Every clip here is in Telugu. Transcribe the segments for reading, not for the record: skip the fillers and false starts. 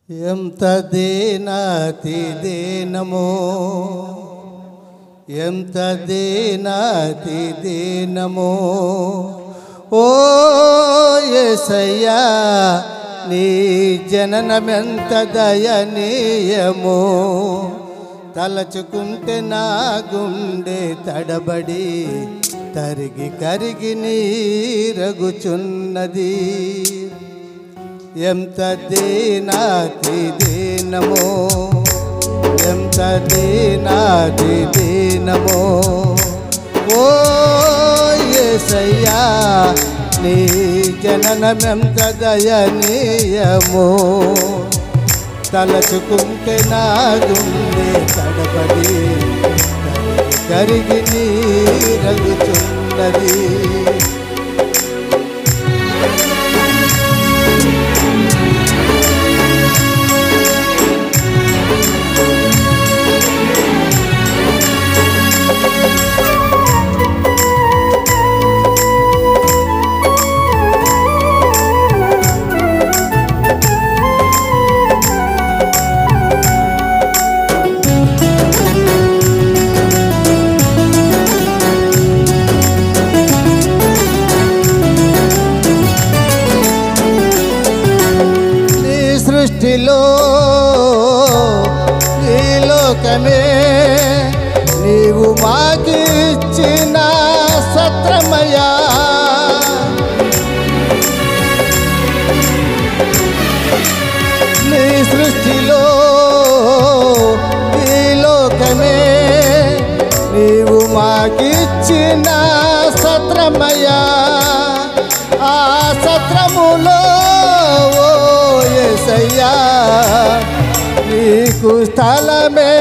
ఎంత దీనాతి దీనమో, ఎంత దీనాతి దీనమో, ఓ యేసయ్యా నీ జననమెంత దయనీయమో. తలచుకుంటే నా గుండె తడబడి తరిగి కరిగి నీరగుచున్నది. ఎంత దీనాతి దీనమో, ఎంత దీనాతి దీనమో, ఓ యేసయ్యా నీ జననమెంత దయనీయమో. తలచుకుంటే నా గుండె తడబడి కరిగి నీరగుచున్నది. సృష్టిలో ఈ లోకమే నీవు మాకిచ్చిన సత్రమయా. నీ సృష్టిలో ఈ లోకమే నీవు మాకిచ్చిన సత్రమయా. ఆ సత్రములో యేసయ్యా నీకు స్థలమే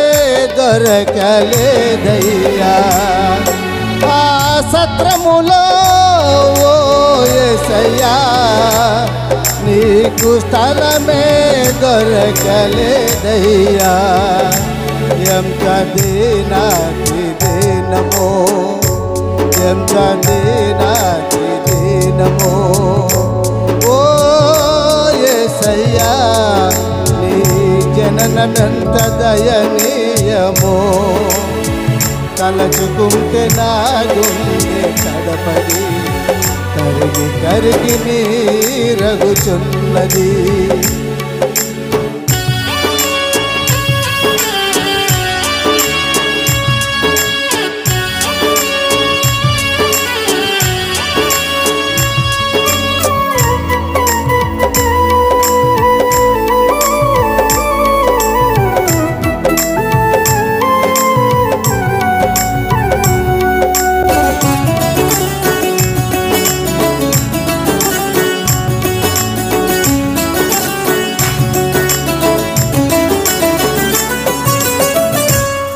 దొరకలేదయ్యా. ఆ సత్రములో ఓ యేసయ్యా నీకు స్థలమే దొరకలేదయ్యా. ఎంత దీనాతి దీనమో, ఎంత దీనాతి దీనమో, ఓ యేసయ్యా నీ జననమెంత దయనీయమో. తలచుకుంటే నా గుండె తడపడి కరిగి కరిగి నీరగుచున్నది.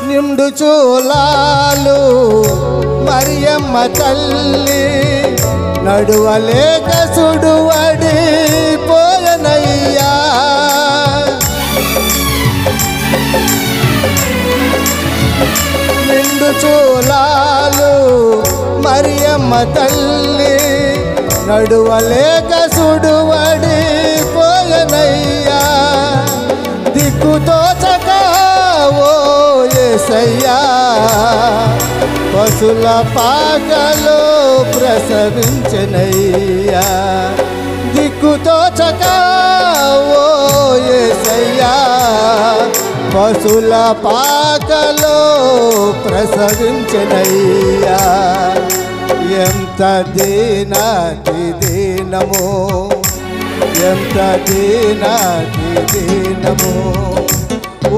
నిండు చూలాలు మరియమ్మ తల్లి నడువలేక సుడువడి పోయనయ్యా. నిండు చూలాలు మరియమ్మ తల్లి నడువలేక సుడువడి పోయనయ్యా. దిక్కుతోచక ఓ యేసయ్యా పశుల పాకలో ప్రసవించనయ్యా. దిక్కుతోచక ఓ యేసయ్యా పశుల పాకలో ప్రసవించనయ్యా. ఎంత దీనాతి దీనమో, ఎంత దీనాతి దీనమో,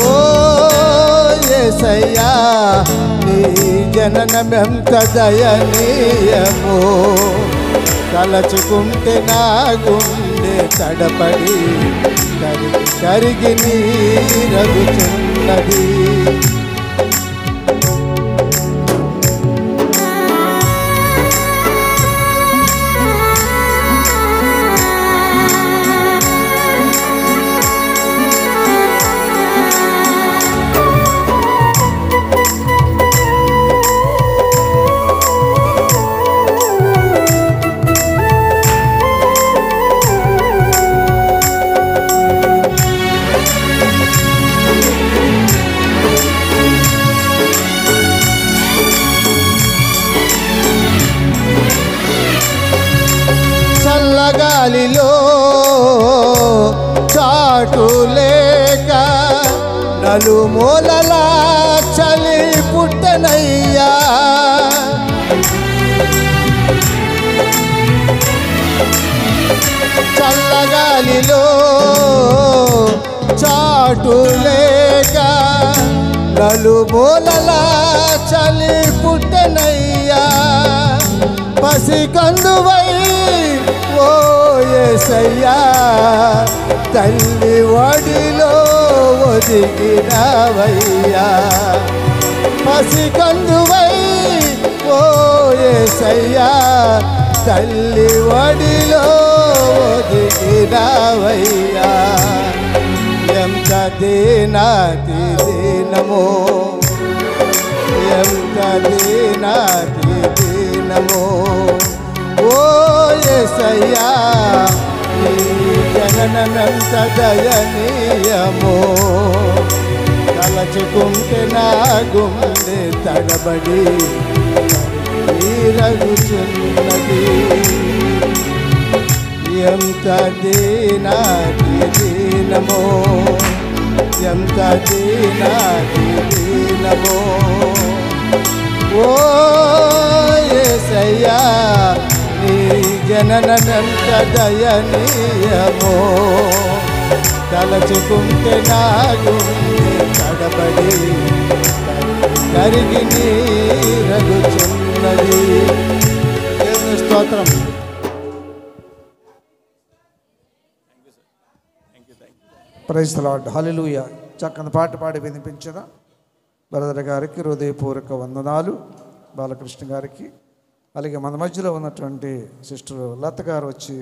ఓ యేసయ్యా నీ జననమెంత దయనీయమో. తలచుకుంటే నా గుండె తడపడి కరిగి కరిగి నీరగుచున్నది. నలుమూలలా చలి పుట్టనయ్యా, చల్లగాలిలో చాటులేక నలుమూలలా చలి పుట్టనయ్యా, పసికందువై ఓ యేసయ్యా తల్లి ఒడిలో ఒదిగినవయ్యా, పసికందువై ఓ యేసయ్యా తల్లి ఒడిలో ఒదిగినవయ్యా, ఎంత దీనాతి దీనమో, ఎంత దీనాతి దీనమో ఓ యేసయ్యా నీ జననమెంత దయనీయమో, తలచుకుంటే నా గుండె తడబడి రగుచున్నది, ఎంత దీనాతి దీనమో, ఎంత దీనాతి దీనమో ఓ యేసయ్యా నీ జననమెంత దయనీయమో, తలచుకుంటే నా గుండె తడబడి కరిగి నీరగుచున్నది. దేవుని స్తోత్రం. Praise the Lord. హల్లెలూయా. చక్కని పాట పాడి వినిపించిన బ్రదర్ గారికి హృదయపూర్వక వందనాలు, బాలకృష్ణ గారికి. అలాగే మన మధ్యలో ఉన్నటువంటి సిస్టర్ లత గారు వచ్చి